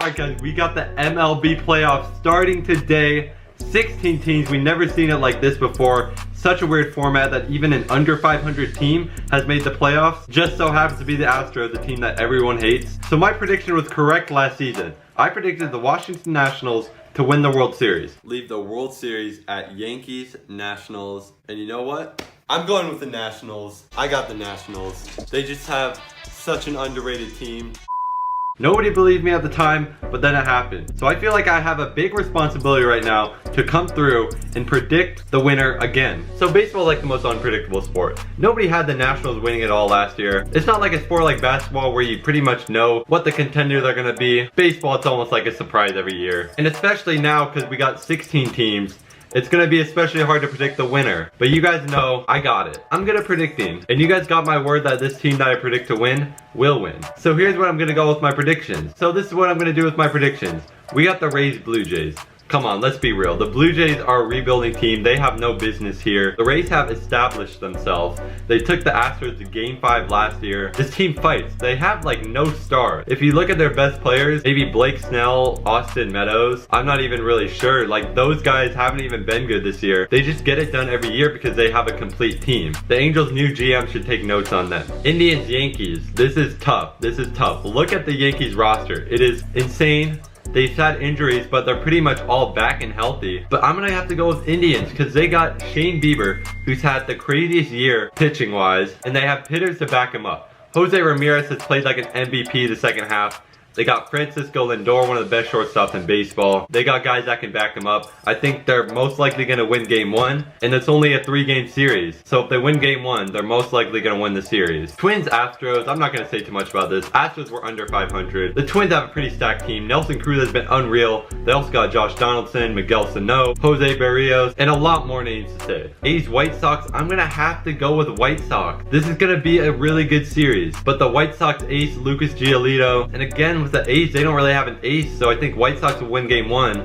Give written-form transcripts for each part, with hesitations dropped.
Alright guys, we got the MLB playoffs starting today. 16 teams, we never seen it like this before. Such a weird format that even an under 500 team has made the playoffs. Just so happens to be the Astros, a team that everyone hates. So my prediction was correct last season. I predicted the Washington Nationals to win the World Series. Leave the World Series at Yankees, Nationals, and you know what? I'm going with the Nationals. I got the Nationals. They just have such an underrated team. Nobody believed me at the time, but then it happened. So I feel like I have a big responsibility right now to come through and predict the winner again. So baseball is like the most unpredictable sport. Nobody had the Nationals winning it all last year. It's not like a sport like basketball where you pretty much know what the contenders are gonna be. Baseball, it's almost like a surprise every year. And especially now, because we got 16 teams, it's gonna be especially hard to predict the winner. But you guys know, I got it. I'm gonna predicting. And you guys got my word that this team that I predict to win will win. So here's what I'm gonna go with my predictions. So this is what I'm gonna do with my predictions. We got the Rays Blue Jays. Come on, let's be real. The Blue Jays are a rebuilding team. They have no business here. The Rays have established themselves. They took the Astros to Game 5 last year. This team fights. They have like no stars. If you look at their best players, maybe Blake Snell, Austin Meadows, I'm not even really sure. Like those guys haven't even been good this year. They just get it done every year because they have a complete team. The Angels' new GM should take notes on them. Indians, Yankees. This is tough. This is tough. Look at the Yankees roster. It is insane. They've had injuries, but they're pretty much all back and healthy. But I'm gonna have to go with Indians because they got Shane Bieber, who's had the craziest year pitching wise, and they have hitters to back him up. Jose Ramirez has played like an MVP the second half. They got Francisco Lindor, one of the best shortstops in baseball. They got guys that can back them up. I think they're most likely going to win Game 1, and it's only a 3-game series. So if they win Game 1, they're most likely going to win the series. Twins, Astros, I'm not going to say too much about this. Astros were under 500. The Twins have a pretty stacked team. Nelson Cruz has been unreal. They also got Josh Donaldson, Miguel Sano, Jose Barrios, and a lot more names to say. A's, White Sox, I'm going to have to go with White Sox. This is going to be a really good series. But the White Sox ace, Lucas Giolito, and again, with the A's, they don't really have an ace, so I think White Sox will win Game 1,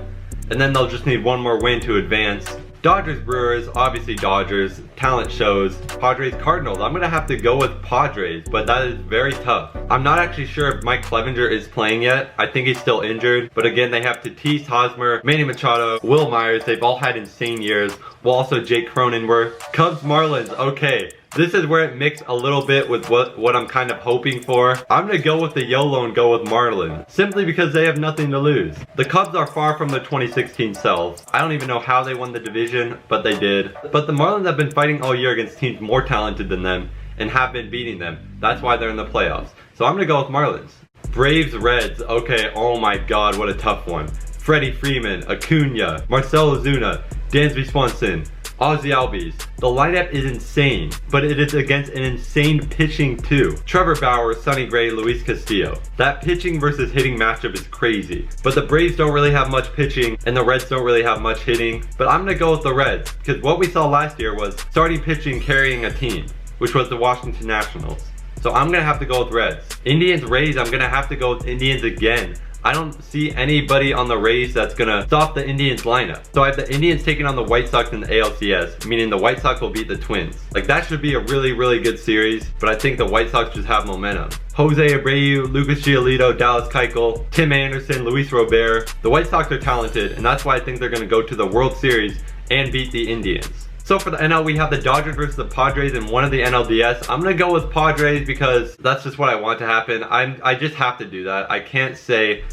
and then they'll just need one more win to advance. Dodgers, Brewers, obviously Dodgers, talent shows. Padres, Cardinals, I'm gonna have to go with Padres, but that is very tough. I'm not actually sure if Mike Clevenger is playing yet. I think he's still injured, but again, they have Tatis, Hosmer, Manny Machado, Will Myers. They've all had insane years. Well, also Jake Cronenworth. Cubs, Marlins, okay. This is where it mixed a little bit with what I'm kind of hoping for. I'm gonna go with the YOLO and go with Marlins, simply because they have nothing to lose. The Cubs are far from their 2016 selves. I don't even know how they won the division, but they did. But the Marlins have been fighting all year against teams more talented than them and have been beating them. That's why they're in the playoffs. So I'm gonna go with Marlins. Braves, Reds, okay, oh my god, what a tough one. Freddie Freeman, Acuna, Marcell Ozuna, Dansby Swanson, Ozzy Albies. The lineup is insane, but it is against an insane pitching too. Trevor Bauer, Sonny Gray, Luis Castillo. That pitching versus hitting matchup is crazy. But the Braves don't really have much pitching, and the Reds don't really have much hitting. But I'm gonna go with the Reds, because what we saw last year was starting pitching carrying a team, which was the Washington Nationals. So I'm gonna have to go with Reds. Indians, Rays, I'm gonna have to go with Indians again. I don't see anybody on the Rays that's gonna stop the Indians lineup. So I have the Indians taking on the White Sox in the ALCS, meaning the White Sox will beat the Twins. Like that should be a really, really good series, but I think the White Sox just have momentum. Jose Abreu, Lucas Giolito, Dallas Keuchel, Tim Anderson, Luis Robert. The White Sox are talented, and that's why I think they're gonna go to the World Series and beat the Indians. So for the NL, we have the Dodgers versus the Padres in one of the NLDS. I'm gonna go with Padres because that's just what I want to happen. I just have to do that. I can't sit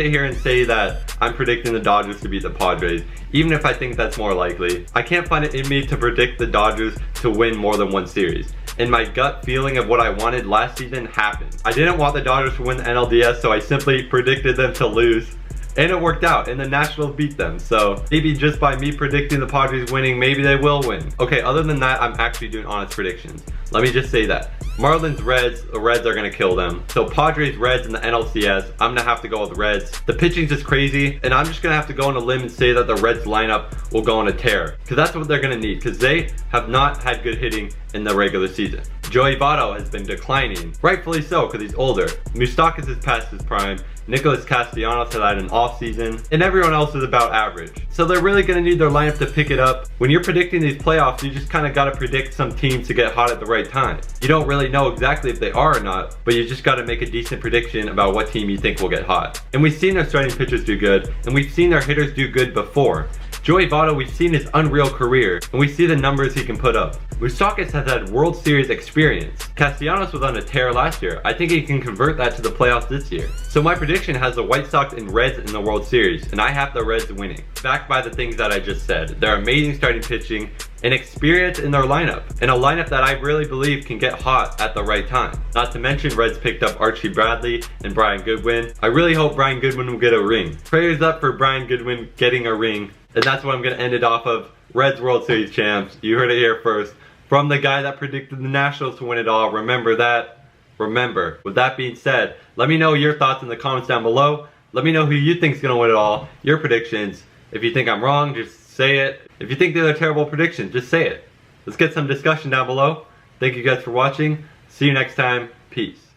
here and say that I'm predicting the Dodgers to beat the Padres, even if I think that's more likely. I can't find it in me to predict the Dodgers to win more than one series. And my gut feeling of what I wanted last season happened. I didn't want the Dodgers to win the NLDS, so I simply predicted them to lose. And it worked out, and the Nationals beat them. So maybe just by me predicting the Padres winning, maybe they will win. Okay, other than that, I'm actually doing honest predictions. Let me just say that. Marlins, Reds, the Reds are gonna kill them. So Padres, Reds in the NLCS, I'm gonna have to go with Reds. The pitching's just crazy, and I'm just gonna have to go on a limb and say that the Reds lineup will go on a tear. Because that's what they're gonna need, because they have not had good hitting in the regular season. Joey Votto has been declining, rightfully so, because he's older. Moustakas is past his prime. Nicholas Castellanos had an off season, and everyone else is about average. So they're really gonna need their lineup to pick it up. When you're predicting these playoffs, you just kind of gotta predict some teams to get hot at the right right time. You don't really know exactly if they are or not, but you just gotta make a decent prediction about what team you think will get hot. And we've seen their starting pitchers do good, and we've seen their hitters do good before. Joey Votto, we've seen his unreal career, and we see the numbers he can put up. Moustakas has had World Series experience. Castellanos was on a tear last year. I think he can convert that to the playoffs this year. So my prediction has the White Sox and Reds in the World Series, and I have the Reds winning. Backed by the things that I just said. Their amazing starting pitching, and experience in their lineup, and a lineup that I really believe can get hot at the right time. Not to mention Reds picked up Archie Bradley and Brian Goodwin. I really hope Brian Goodwin will get a ring. Prayers up for Brian Goodwin getting a ring, and that's what I'm gonna end it off of. Reds World Series champs. You heard it here first. From the guy that predicted the Nationals to win it all. Remember that. Remember. With that being said, let me know your thoughts in the comments down below. Let me know who you think's gonna win it all. Your predictions. If you think I'm wrong, just say it. If you think they're terrible predictions, just say it. Let's get some discussion down below. Thank you guys for watching. See you next time. Peace.